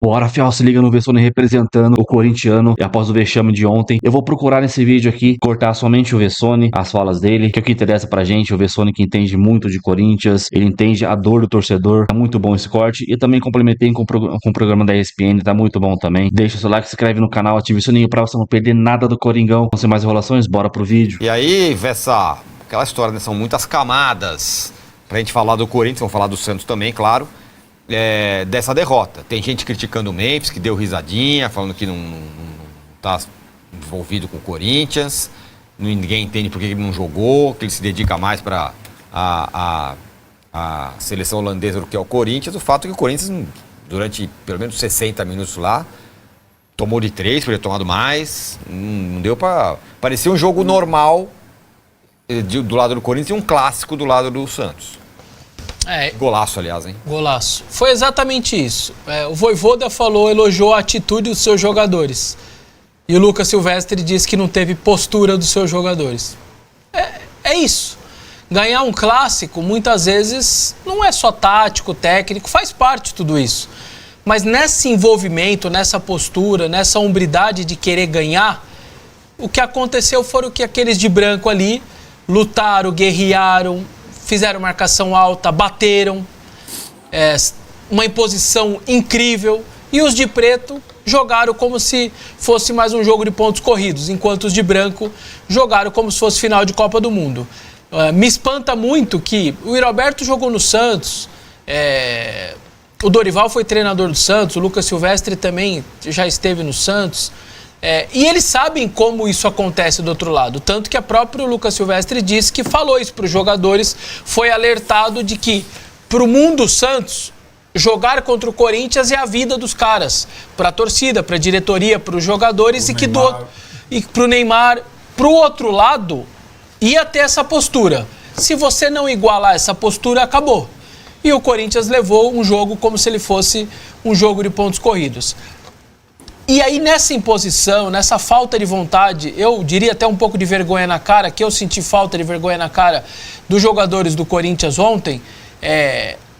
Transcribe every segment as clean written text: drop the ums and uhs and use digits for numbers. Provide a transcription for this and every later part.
Bora, fiel, se liga no Vessone representando o corintiano e após o vexame de ontem. Eu vou procurar nesse vídeo aqui, cortar somente o Vessone, as falas dele, que é o que interessa pra gente. O Vessone que entende muito de Corinthians, ele entende a dor do torcedor. Tá muito bom esse corte. E também complementei com o programa da ESPN, tá muito bom também. Deixa o seu like, se inscreve no canal, ativa o sininho pra você não perder nada do Coringão. Sem mais enrolações, bora pro vídeo. E aí, Vessa, aquela história, né? São muitas camadas pra gente falar do Corinthians, vamos falar do Santos também, claro. Dessa derrota. Tem gente criticando o Memphis, que deu risadinha, falando que não tá envolvido com o Corinthians, ninguém entende por que ele não jogou, que ele se dedica mais para a seleção holandesa do que ao Corinthians. O fato é que o Corinthians, durante pelo menos 60 minutos lá, tomou de 3, poderia ter tomado mais, não deu para... Parecia um jogo normal do lado do Corinthians e um clássico do lado do Santos. Golaço, aliás, hein? Golaço. Foi exatamente isso. O Vojvoda elogiou a atitude dos seus jogadores. E o Lucas Silvestre disse que não teve postura dos seus jogadores. É isso. Ganhar um clássico, muitas vezes, não é só tático, técnico, faz parte de tudo isso. Mas nesse envolvimento, nessa postura, nessa hombridade de querer ganhar, o que aconteceu foram que aqueles de branco ali lutaram, guerrearam, fizeram marcação alta, bateram, uma imposição incrível, e os de preto jogaram como se fosse mais um jogo de pontos corridos, enquanto os de branco jogaram como se fosse final de Copa do Mundo. Me espanta muito que o Roberto jogou no Santos, o Dorival foi treinador do Santos, o Lucas Silvestre também já esteve no Santos, e eles sabem como isso acontece do outro lado. Tanto que a própria Lucas Silvestre disse que falou isso para os jogadores, foi alertado de que para o mundo Santos, jogar contra o Corinthians é a vida dos caras. Para a torcida, para a diretoria, para os jogadores e para o Neymar. Para o outro lado, ia ter essa postura. Se você não igualar essa postura, acabou. E o Corinthians levou um jogo como se ele fosse um jogo de pontos corridos. E aí, nessa imposição, nessa falta de vontade, eu diria até um pouco de vergonha na cara, que eu senti falta de vergonha na cara dos jogadores do Corinthians ontem,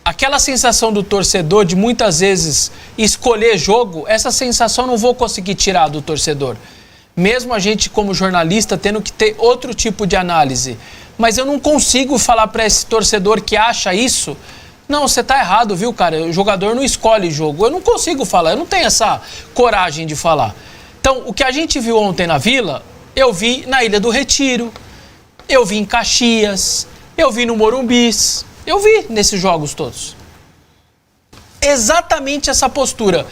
aquela sensação do torcedor de muitas vezes escolher jogo, essa sensação eu não vou conseguir tirar do torcedor. Mesmo a gente, como jornalista, tendo que ter outro tipo de análise. Mas eu não consigo falar para esse torcedor que acha isso... Não, você tá errado, viu, cara? O jogador não escolhe jogo. Eu não consigo falar, eu não tenho essa coragem de falar. Então, o que a gente viu ontem na Vila, eu vi na Ilha do Retiro, eu vi em Caxias, eu vi no Morumbis, eu vi nesses jogos todos. Exatamente essa postura.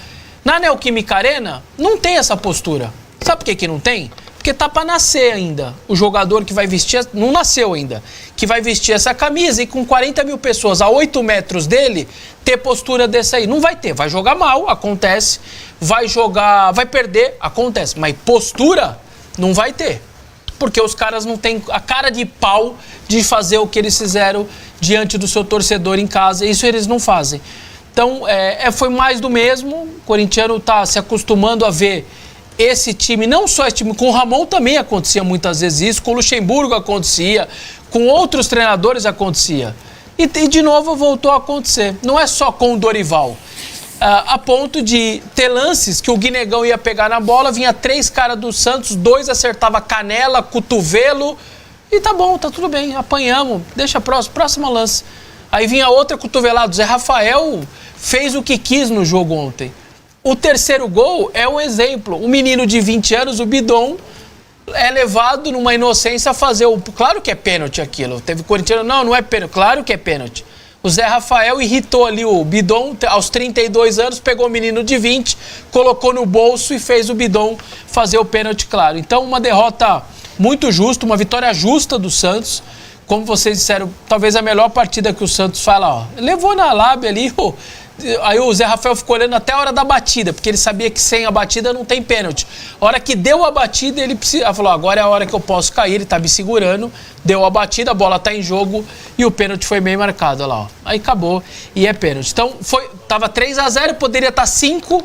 Na Neoquímica Arena, não tem essa postura. Sabe por que não tem? Porque tá para nascer ainda. O jogador que vai vestir, não nasceu ainda, que vai vestir essa camisa e com 40 mil pessoas a 8 metros dele, ter postura dessa aí. Não vai ter, vai jogar mal, acontece. Vai jogar, vai perder, acontece. Mas postura, não vai ter. Porque os caras não têm a cara de pau de fazer o que eles fizeram diante do seu torcedor em casa. Isso eles não fazem. Então, foi mais do mesmo. O corintiano tá se acostumando a ver esse time, não só esse time, com o Ramon também acontecia muitas vezes isso, com o Luxemburgo acontecia, com outros treinadores acontecia. E de novo voltou a acontecer. Não é só com o Dorival. A ponto de ter lances que o Guinegão ia pegar na bola, vinha 3 caras do Santos, 2 acertava canela, cotovelo, e tá bom, tá tudo bem, apanhamos, deixa próximo lance. Aí vinha outra cotovelada, o Zé Rafael fez o que quis no jogo ontem. O terceiro gol é um exemplo. Um menino de 20 anos, o Bidon, é levado numa inocência a fazer o... Claro que é pênalti aquilo. Teve corintiano, não é pênalti. Claro que é pênalti. O Zé Rafael irritou ali o Bidon, aos 32 anos, pegou o menino de 20, colocou no bolso e fez o Bidon fazer o pênalti, claro. Então, uma derrota muito justa, uma vitória justa do Santos. Como vocês disseram, talvez a melhor partida que o Santos fala, levou na lábia ali, aí o Zé Rafael ficou olhando até a hora da batida, porque ele sabia que sem a batida não tem pênalti. A hora que deu a batida, ele falou, agora é a hora que eu posso cair, ele tá me segurando, deu a batida, a bola tá em jogo e o pênalti foi bem marcado, olha lá, Aí acabou e é pênalti. Então, tava 3-0, poderia estar 5, o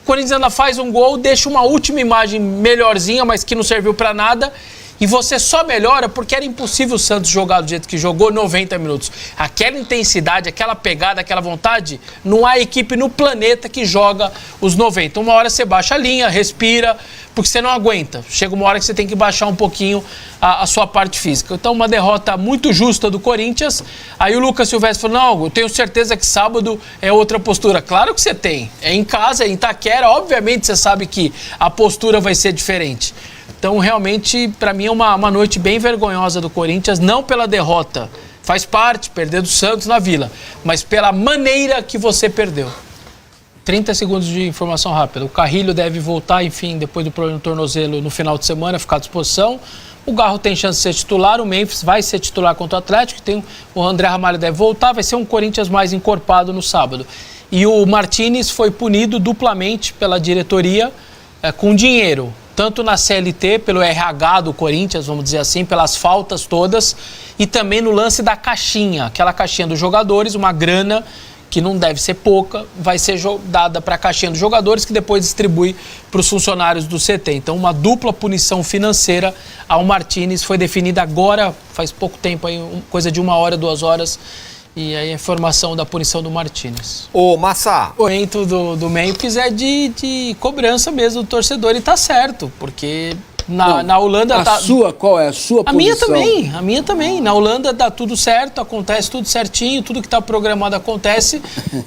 Corinthians ainda faz um gol, deixa uma última imagem melhorzinha, mas que não serviu pra nada, E você só melhora porque era impossível o Santos jogar do jeito que jogou 90 minutos. Aquela intensidade, aquela pegada, aquela vontade, não há equipe no planeta que joga os 90. Uma hora você baixa a linha, respira, porque você não aguenta. Chega uma hora que você tem que baixar um pouquinho a sua parte física. Então, uma derrota muito justa do Corinthians. Aí o Lucas Silvestre falou, não, eu tenho certeza que sábado é outra postura. Claro que você tem. É em casa, é em Itaquera. Obviamente você sabe que a postura vai ser diferente. Então, realmente, para mim é uma noite bem vergonhosa do Corinthians. Não pela derrota. Faz parte, perder do Santos na Vila. Mas pela maneira que você perdeu. 30 segundos de informação rápida. O Carrilho deve voltar, enfim, depois do problema no tornozelo no final de semana, ficar à disposição. O Garro tem chance de ser titular, o Memphis vai ser titular contra o Atlético, o André Ramalho deve voltar, vai ser um Corinthians mais encorpado no sábado. E o Martínez foi punido duplamente pela diretoria com dinheiro, tanto na CLT, pelo RH do Corinthians, vamos dizer assim, pelas faltas todas, e também no lance da caixinha, aquela caixinha dos jogadores, uma grana que não deve ser pouca, vai ser dada para a caixinha dos jogadores, que depois distribui para os funcionários do CT. Então, uma dupla punição financeira ao Martínez foi definida agora, faz pouco tempo, aí, coisa de 1 hora, 2 horas, e aí a informação da punição do Martínez. Ô, Massa! O momento do Memphis é de cobrança mesmo do torcedor, e tá certo, porque... Na Holanda... Qual é a sua posição? A minha também. Na Holanda dá tudo certo, acontece tudo certinho, tudo que está programado acontece,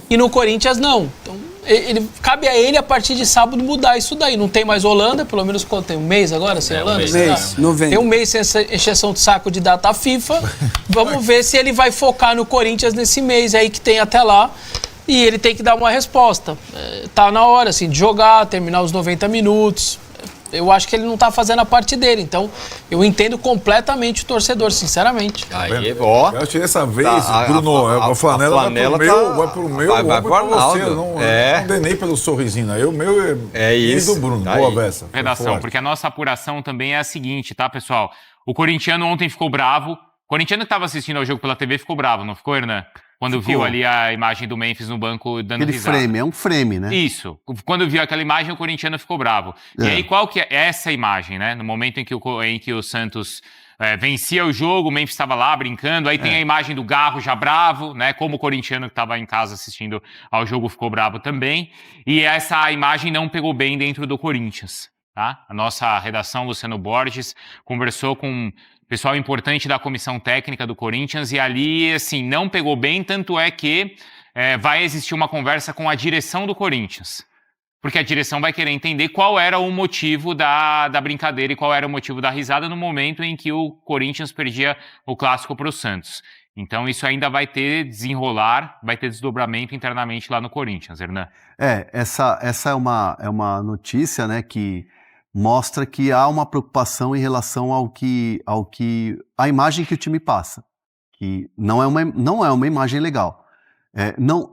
e no Corinthians não. Então, cabe a ele, a partir de sábado, mudar isso daí. Não tem mais Holanda, pelo menos quanto tem? Um mês agora sem Holanda? Tem um mês sem essa encheção de saco de data FIFA. Vamos ver se ele vai focar no Corinthians nesse mês aí que tem até lá. E ele tem que dar uma resposta. Tá na hora, assim, de jogar, terminar os 90 minutos... Eu acho que ele não tá fazendo a parte dele. Então, eu entendo completamente o torcedor, sinceramente. Aí, ó. Eu acho que dessa vez, Bruno, a flanela vai pro meu, vai pro você. Eu não dei nem pelo sorrisinho. Aí o meu é isso do Bruno. Boa beça. Redação, porque a nossa apuração também é a seguinte, tá, pessoal? O corintiano ontem ficou bravo. O corintiano que estava assistindo ao jogo pela TV ficou bravo, não ficou, Hernan? Quando viu ali a imagem do Memphis no banco dando risada. Frame, é um frame, né? Isso. Quando viu aquela imagem, o corintiano ficou bravo. E aí, qual que é essa imagem, né? No momento em que o Santos vencia o jogo, o Memphis estava lá brincando, aí tem a imagem do Garro já bravo, né? Como o corintiano que estava em casa assistindo ao jogo ficou bravo também. E essa imagem não pegou bem dentro do Corinthians, tá? A nossa redação, Luciano Borges, conversou com... pessoal importante da comissão técnica do Corinthians, e ali, assim, não pegou bem, tanto é que vai existir uma conversa com a direção do Corinthians, porque a direção vai querer entender qual era o motivo da brincadeira e qual era o motivo da risada no momento em que o Corinthians perdia o clássico para o Santos. Então isso ainda vai ter desenrolar, vai ter desdobramento internamente lá no Corinthians, Hernan. Essa é uma notícia, né, que mostra que há uma preocupação em relação à imagem que o time passa, que não é uma imagem legal. Não,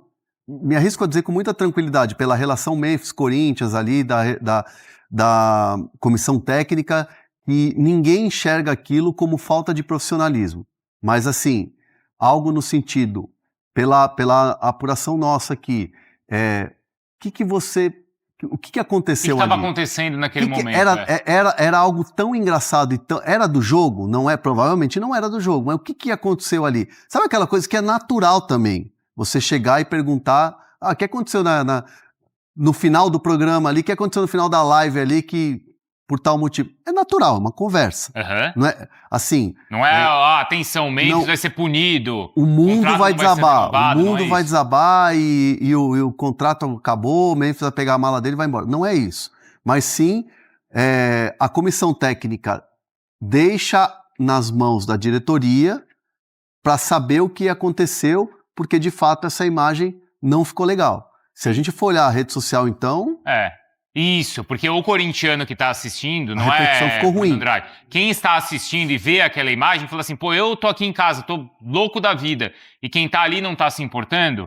me arrisco a dizer com muita tranquilidade, pela relação Memphis-Corinthians ali, da comissão técnica, que ninguém enxerga aquilo como falta de profissionalismo. Mas, assim, algo no sentido, pela apuração nossa aqui, o que aconteceu ali? O que estava acontecendo naquele momento? Era algo tão engraçado e era do jogo? Provavelmente não era do jogo, mas o que aconteceu ali? Sabe aquela coisa que é natural também? Você chegar e perguntar, o que aconteceu no final do programa ali, o que aconteceu no final da live ali que por tal motivo? É natural, é uma conversa. Não é assim. Não é, atenção, o Memphis vai ser punido. O mundo vai desabar. Vai desabar e o contrato acabou, o Memphis vai pegar a mala dele e vai embora. Não é isso. Mas sim, a comissão técnica deixa nas mãos da diretoria para saber o que aconteceu, porque de fato essa imagem não ficou legal. Se a gente for olhar a rede social, então... Isso, porque o corintiano que está assistindo, a repercussão ficou ruim. Andrade, quem está assistindo e vê aquela imagem, fala assim, eu tô aqui em casa, tô louco da vida, e quem tá ali não tá se importando,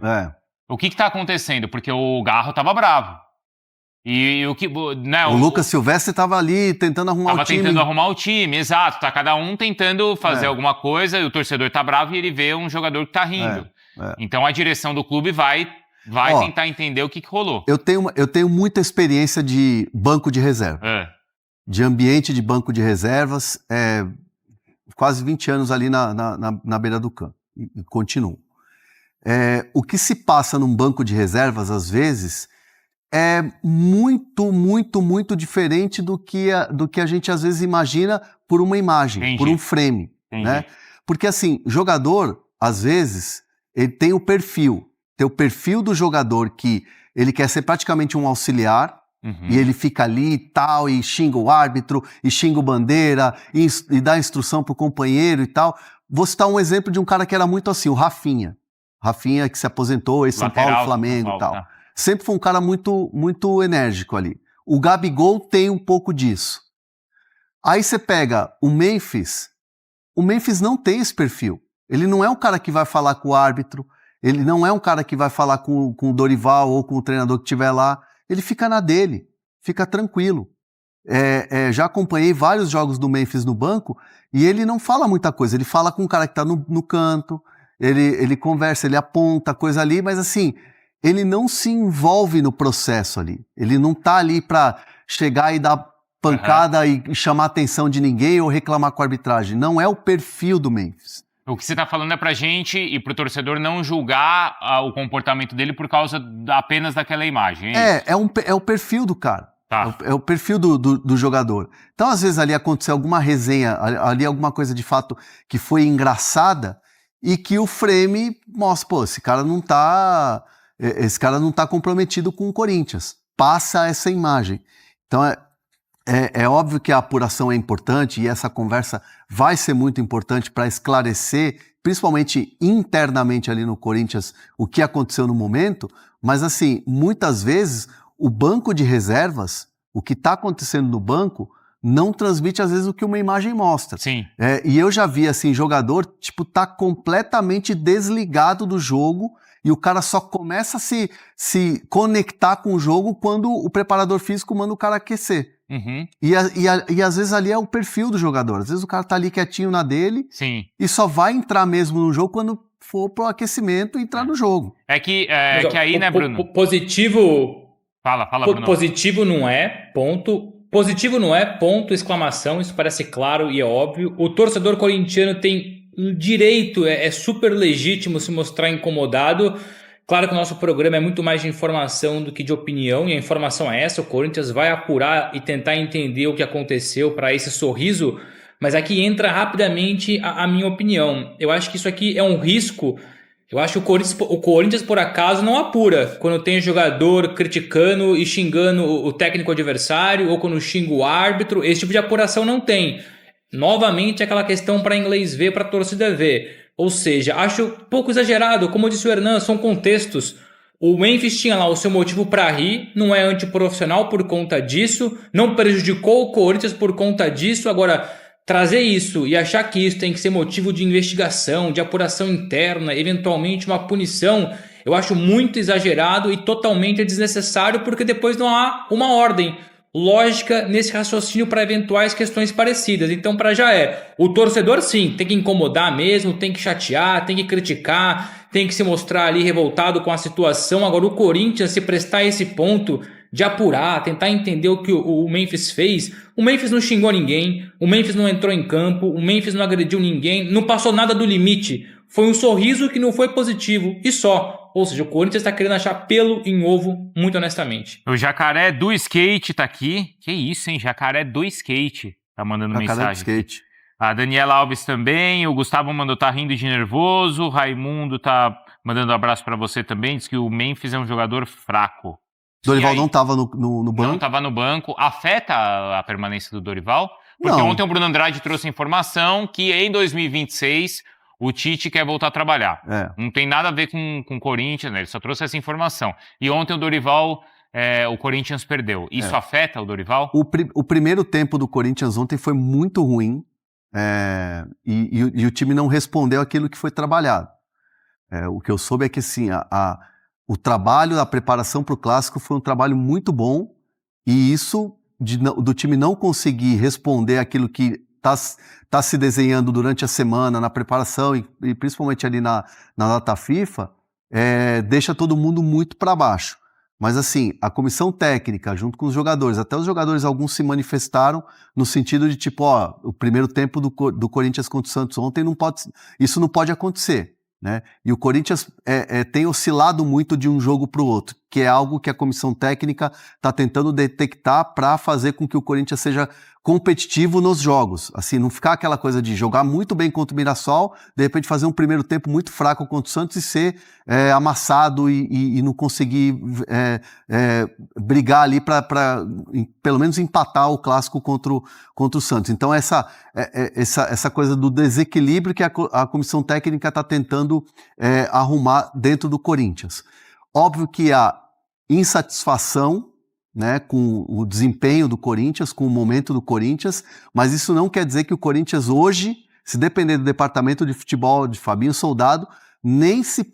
o que tá acontecendo? Porque o Garro tava bravo. E o que... Né, o Lucas Silvestre estava ali tentando arrumar o time. Tentando arrumar o time, exato. Tá cada um tentando fazer alguma coisa, e o torcedor tá bravo e ele vê um jogador que tá rindo. Então a direção do clube vai tentar entender o que rolou. Eu tenho muita experiência de banco de reserva. de ambiente de banco de reservas, quase 20 anos ali na beira do campo, e continuo. O que se passa num banco de reservas, às vezes, é muito, muito, muito diferente do que a gente, às vezes, imagina por uma imagem, Entendi. por um frame, né? Porque, assim, jogador, às vezes, ele tem o perfil do jogador que ele quer ser praticamente um auxiliar, e ele fica ali e tal, e xinga o árbitro, e xinga o bandeira, e dá instrução pro companheiro e tal. Vou citar um exemplo de um cara que era muito assim, o Rafinha. Rafinha, que se aposentou, ex-São Paulo, Flamengo e tal. Sempre foi um cara muito, muito enérgico ali. O Gabigol tem um pouco disso. Aí você pega o Memphis não tem esse perfil. Ele não é um cara que vai falar com o árbitro, ele não é um cara que vai falar com o Dorival ou com o treinador que estiver lá. Ele fica na dele, fica tranquilo. Já acompanhei vários jogos do Memphis no banco e ele não fala muita coisa. Ele fala com o cara que está no canto, ele conversa, ele aponta coisa ali, mas assim, ele não se envolve no processo ali. Ele não está ali para chegar e dar pancada e chamar a atenção de ninguém ou reclamar com a arbitragem. Não é o perfil do Memphis. O que você está falando é pra gente e pro torcedor não julgar o comportamento dele por causa apenas daquela imagem. É o perfil do cara. Tá. É o perfil do jogador. Então, às vezes, ali aconteceu alguma resenha, ali alguma coisa de fato que foi engraçada e que o frame mostra, pô, esse cara não tá comprometido com o Corinthians. Passa essa imagem. Então, é óbvio que a apuração é importante e essa conversa vai ser muito importante para esclarecer, principalmente internamente ali no Corinthians, o que aconteceu no momento, mas assim, muitas vezes o banco de reservas, o que está acontecendo no banco, não transmite às vezes o que uma imagem mostra. Sim. E eu já vi assim, jogador, tá completamente desligado do jogo e o cara só começa a se conectar com o jogo quando o preparador físico manda o cara aquecer. E às vezes ali é o perfil do jogador. Às vezes o cara tá ali quietinho na dele. Sim. E só vai entrar mesmo no jogo quando for pro aquecimento e entrar no jogo. Que aí, né, Bruno? Positivo... Fala, Bruno. Positivo não é, ponto. Positivo não é, ponto, exclamação. Isso parece claro e é óbvio. O torcedor corintiano tem direito, é super legítimo se mostrar incomodado. Claro que o nosso programa é muito mais de informação do que de opinião, e a informação é essa: o Corinthians vai apurar e tentar entender o que aconteceu para esse sorriso, mas aqui entra rapidamente a minha opinião. Eu acho que isso aqui é um risco. Eu acho que o Corinthians, por acaso, não apura quando tem jogador criticando e xingando o técnico adversário, ou quando xinga o árbitro. Esse tipo de apuração não tem. Novamente, aquela questão para inglês ver, para torcida ver. Ou seja, acho pouco exagerado. Como disse o Hernan, são contextos. O Memphis tinha lá o seu motivo para rir, não é antiprofissional por conta disso, não prejudicou o Corinthians por conta disso. Agora, trazer isso e achar que isso tem que ser motivo de investigação, de apuração interna, eventualmente uma punição, eu acho muito exagerado e totalmente desnecessário, porque depois não há uma ordem lógica nesse raciocínio para eventuais questões parecidas. Então, para já o torcedor sim, tem que incomodar mesmo, tem que chatear, tem que criticar, tem que se mostrar ali revoltado com a situação. Agora, o Corinthians se prestar a esse ponto de apurar, tentar entender o que o Memphis fez. O Memphis não xingou ninguém, o Memphis não entrou em campo, o Memphis não agrediu ninguém, não passou nada do limite. Foi um sorriso que não foi positivo e só. Ou seja, o Corinthians está querendo achar pelo em ovo, muito honestamente. O Jacaré do Skate tá aqui. Que isso, hein? Jacaré do Skate tá mandando Jacaré mensagem. Do Skate. A Daniela Alves também. O Gustavo mandou tá rindo de nervoso. O Raimundo tá mandando um abraço para você também. Diz que o Memphis é um jogador fraco. Dorival não tava no banco? Não tava no banco. Afeta a permanência do Dorival? Porque não. Ontem o Bruno Andrade trouxe a informação que em 2026... o Tite quer voltar a trabalhar. Não tem nada a ver com o Corinthians, né? Ele só trouxe essa informação. E ontem o Dorival, o Corinthians perdeu. Isso afeta o Dorival? O primeiro tempo do Corinthians ontem foi muito ruim e o time não respondeu aquilo que foi trabalhado. O que eu soube é que assim, o trabalho, a preparação para o Clássico foi um trabalho muito bom, e isso do time não conseguir responder aquilo que tá se desenhando durante a semana, na preparação e principalmente ali na data FIFA, deixa todo mundo muito para baixo. Mas assim, a comissão técnica, junto com os jogadores, até os jogadores, alguns se manifestaram no sentido de tipo, ó, o primeiro tempo do Corinthians contra o Santos ontem isso não pode acontecer, né? E o Corinthians tem oscilado muito de um jogo para o outro, que é algo que a comissão técnica está tentando detectar para fazer com que o Corinthians seja competitivo nos jogos, assim, não ficar aquela coisa de jogar muito bem contra o Mirassol, de repente fazer um primeiro tempo muito fraco contra o Santos e ser amassado e não conseguir brigar ali para pelo menos empatar o clássico contra o Santos. Então essa coisa do desequilíbrio que a comissão técnica está tentando arrumar dentro do Corinthians. Óbvio que a insatisfação, né, com o desempenho do Corinthians, com o momento do Corinthians, mas isso não quer dizer que o Corinthians hoje, se depender do departamento de futebol de Fabinho Soldado, nem se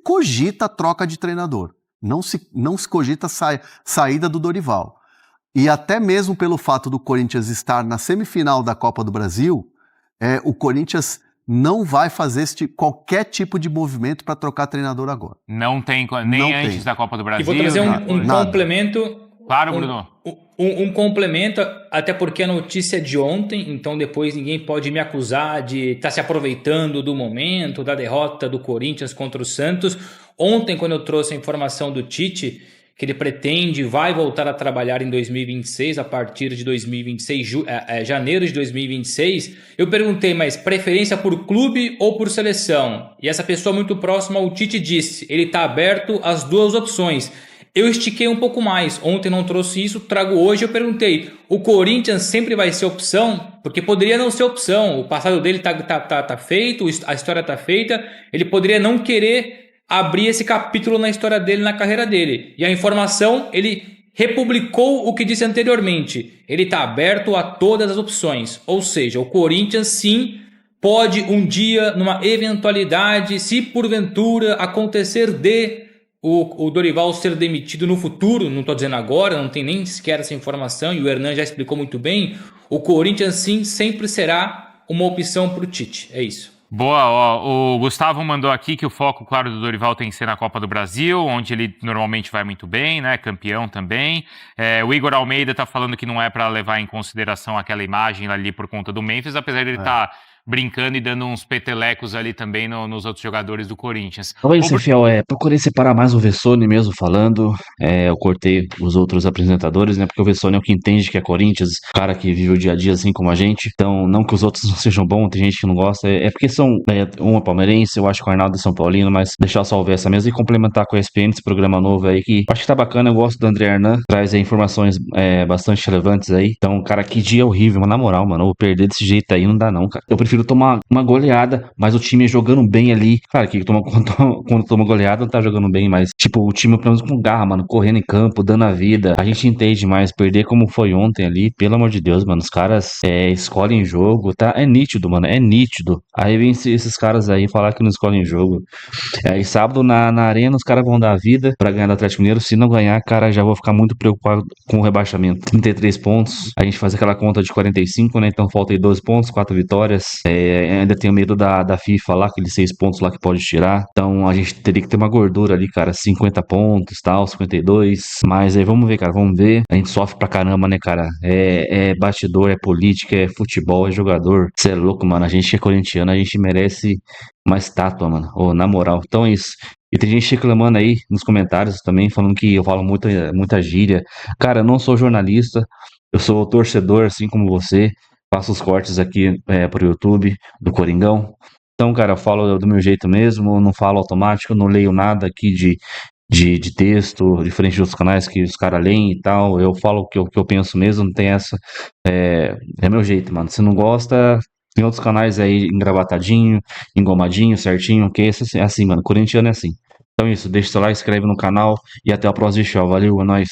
cogita a troca de treinador, não se cogita a saída do Dorival. E até mesmo pelo fato do Corinthians estar na semifinal da Copa do Brasil, o Corinthians não vai fazer qualquer tipo de movimento para trocar treinador agora. Não tem, nem não antes da Copa do Brasil. E vou trazer um complemento. Claro, Bruno. Um complemento, até porque a notícia é de ontem, então depois ninguém pode me acusar de estar se aproveitando do momento, da derrota do Corinthians contra o Santos. Ontem, quando eu trouxe a informação do Tite, que ele vai voltar a trabalhar em 2026, a partir de 2026, janeiro de 2026, eu perguntei, mas preferência por clube ou por seleção? E essa pessoa muito próxima ao Tite disse, ele está aberto às duas opções. Eu estiquei um pouco mais, ontem não trouxe isso, trago hoje, eu perguntei, o Corinthians sempre vai ser opção? Porque poderia não ser opção, o passado dele tá feito, a história tá feita, ele poderia não querer abrir esse capítulo na história dele, na carreira dele. E a informação, ele republicou o que disse anteriormente, ele tá aberto a todas as opções, ou seja, o Corinthians sim pode um dia, numa eventualidade, se porventura acontecer o Dorival ser demitido no futuro, não estou dizendo agora, não tem nem sequer essa informação, e o Hernan já explicou muito bem, o Corinthians sim sempre será uma opção para o Tite, é isso. Boa, ó, o Gustavo mandou aqui que o foco, claro, do Dorival tem que ser na Copa do Brasil, onde ele normalmente vai muito bem, né, campeão também. O Igor Almeida tá falando que não é para levar em consideração aquela imagem ali por conta do Memphis, apesar de ele estar brincando e dando uns petelecos ali também nos outros jogadores do Corinthians. Talvez, Fiel, procurei separar mais o Vessone mesmo falando, eu cortei os outros apresentadores, né, porque o Vessone é o que entende que é Corinthians, cara que vive o dia a dia assim como a gente, então não que os outros não sejam bons, tem gente que não gosta, porque um é palmeirense, eu acho que o Arnaldo é São Paulino, mas deixar só ouvir essa mesa e complementar com a ESPN, esse programa novo aí, que acho que tá bacana, eu gosto do André Hernan, traz informações bastante relevantes aí, então, cara, que dia horrível, mas na moral, mano, eu vou perder desse jeito aí, não dá não, cara, eu prefiro tomar uma goleada, mas o time jogando bem ali. Claro que quando toma goleada não tá jogando bem, mas tipo, o time pelo menos com garra, mano, correndo em campo, dando a vida. A gente entende mais, perder como foi ontem ali, pelo amor de Deus, mano, os caras escolhem jogo, tá? É nítido, mano, é nítido. Aí vem esses caras aí falar que não escolhem jogo. E sábado na arena os caras vão dar a vida pra ganhar do Atlético Mineiro. Se não ganhar, cara, já vou ficar muito preocupado com o rebaixamento. 33 pontos, a gente faz aquela conta de 45, né? Então falta aí 12 pontos, 4 vitórias. Ainda tenho medo da FIFA lá, aqueles 6 pontos lá que pode tirar. Então a gente teria que ter uma gordura ali, cara, 50 pontos, tal, 52. Mas aí vamos ver, cara, vamos ver. A gente sofre pra caramba, né, cara? É bastidor, é política, é futebol, é jogador. Você é louco, mano. A gente que é corintiano, a gente merece uma estátua, mano. Na moral. Então é isso. E tem gente reclamando aí nos comentários também, falando que eu falo muita gíria. Cara, eu não sou jornalista, eu sou torcedor, assim como você. Faço os cortes aqui pro YouTube do Coringão. Então, cara, eu falo do meu jeito mesmo, não falo automático, não leio nada aqui de texto, diferente dos canais que os caras leem e tal. Eu falo o que eu penso mesmo, não tem essa. É meu jeito, mano. Se não gosta, tem outros canais aí engravatadinho, engomadinho, certinho, que é assim, mano. Corintiano é assim. Então é isso, deixa o seu like, inscreve no canal e até o próximo show. Valeu, é nóis.